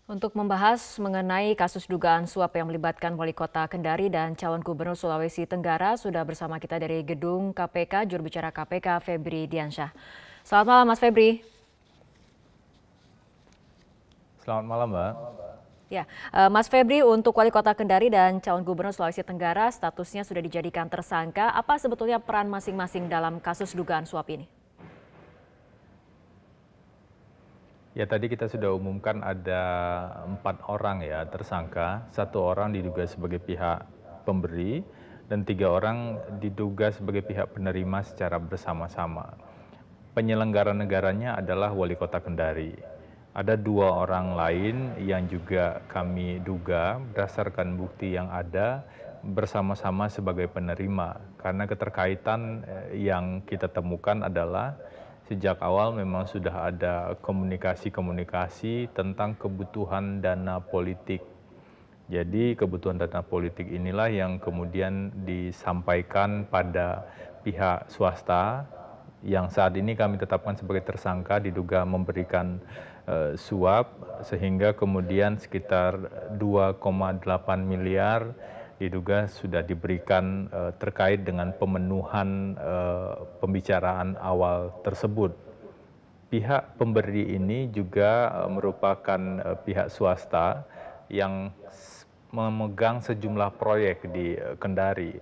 Untuk membahas mengenai kasus dugaan suap yang melibatkan Wali Kota Kendari dan calon Gubernur Sulawesi Tenggara, sudah bersama kita dari Gedung KPK, juru bicara KPK Febri Diansyah. Selamat malam Mas Febri. Selamat malam, Mbak. Ya, Mas Febri, untuk Wali Kota Kendari dan calon Gubernur Sulawesi Tenggara statusnya sudah dijadikan tersangka. Apa sebetulnya peran masing-masing dalam kasus dugaan suap ini? Ya, tadi kita sudah umumkan ada 4 orang ya tersangka, 1 orang diduga sebagai pihak pemberi, dan 3 orang diduga sebagai pihak penerima secara bersama-sama. Penyelenggara negaranya adalah Wali Kota Kendari. Ada 2 orang lain yang juga kami duga berdasarkan bukti yang ada bersama-sama sebagai penerima, karena keterkaitan yang kita temukan adalah sejak awal memang sudah ada komunikasi-komunikasi tentang kebutuhan dana politik. Jadi kebutuhan dana politik inilah yang kemudian disampaikan pada pihak swasta yang saat ini kami tetapkan sebagai tersangka diduga memberikan suap sehingga kemudian sekitar 2,8 miliar diduga sudah diberikan terkait dengan pemenuhan pembicaraan awal tersebut. Pihak pemberi ini juga merupakan pihak swasta yang memegang sejumlah proyek di Kendari.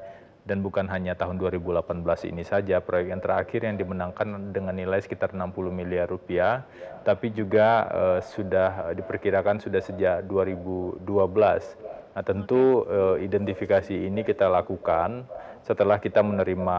Dan bukan hanya tahun 2018 ini saja, proyek yang terakhir yang dimenangkan dengan nilai sekitar 60 miliar rupiah, tapi juga sudah diperkirakan sudah sejak 2012. Nah, tentu identifikasi ini kita lakukan setelah kita menerima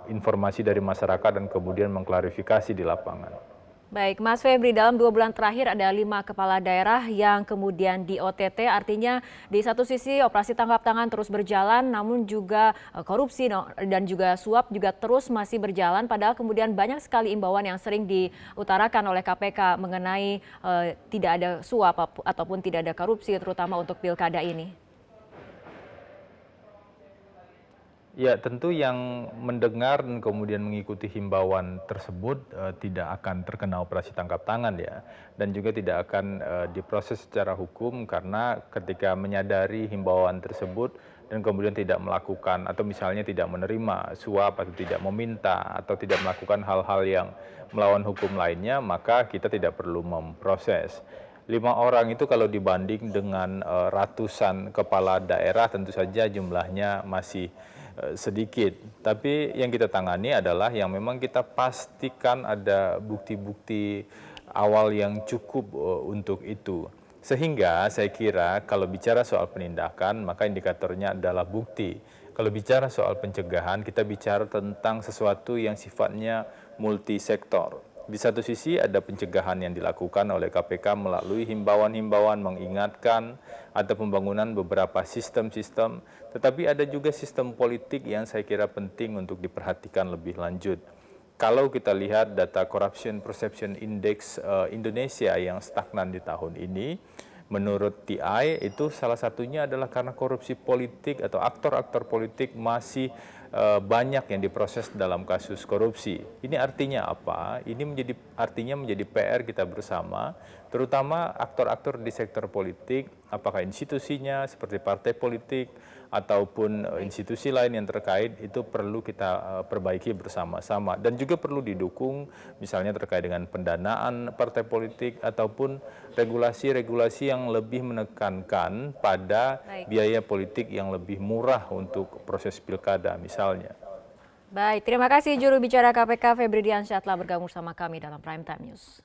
informasi dari masyarakat dan kemudian mengklarifikasi di lapangan. Baik, Mas Febri, dalam 2 bulan terakhir ada 5 kepala daerah yang kemudian di OTT, artinya di satu sisi operasi tangkap tangan terus berjalan, namun juga korupsi dan juga suap juga terus masih berjalan, padahal kemudian banyak sekali imbauan yang sering diutarakan oleh KPK mengenai tidak ada suap ataupun tidak ada korupsi, terutama untuk pilkada ini. Ya, tentu yang mendengar dan kemudian mengikuti himbauan tersebut tidak akan terkena operasi tangkap tangan ya, dan juga tidak akan diproses secara hukum karena ketika menyadari himbauan tersebut dan kemudian tidak melakukan atau misalnya tidak menerima suap atau tidak meminta atau tidak melakukan hal-hal yang melawan hukum lainnya, maka kita tidak perlu memproses. 5 orang itu kalau dibanding dengan ratusan kepala daerah tentu saja jumlahnya masih sedikit. Tapi yang kita tangani adalah yang memang kita pastikan ada bukti-bukti awal yang cukup untuk itu. Sehingga saya kira kalau bicara soal penindakan maka indikatornya adalah bukti. Kalau bicara soal pencegahan kita bicara tentang sesuatu yang sifatnya multisektor. Di satu sisi ada pencegahan yang dilakukan oleh KPK melalui himbauan-himbauan mengingatkan ada pembangunan beberapa sistem-sistem, tetapi ada juga sistem politik yang saya kira penting untuk diperhatikan lebih lanjut. Kalau kita lihat data Corruption Perception Index Indonesia yang stagnan di tahun ini, menurut TI itu salah satunya adalah karena korupsi politik atau aktor-aktor politik masih banyak yang diproses dalam kasus korupsi. Ini artinya apa? Ini artinya menjadi PR kita bersama, terutama aktor-aktor di sektor politik, apakah institusinya seperti partai politik ataupun institusi lain yang terkait itu perlu kita perbaiki bersama-sama dan juga perlu didukung misalnya terkait dengan pendanaan partai politik ataupun regulasi-regulasi yang lebih menekankan pada biaya politik yang lebih murah untuk proses pilkada misalnya. Baik, terima kasih juru bicara KPK Febri Diansyah telah bergabung sama kami dalam Prime Time News.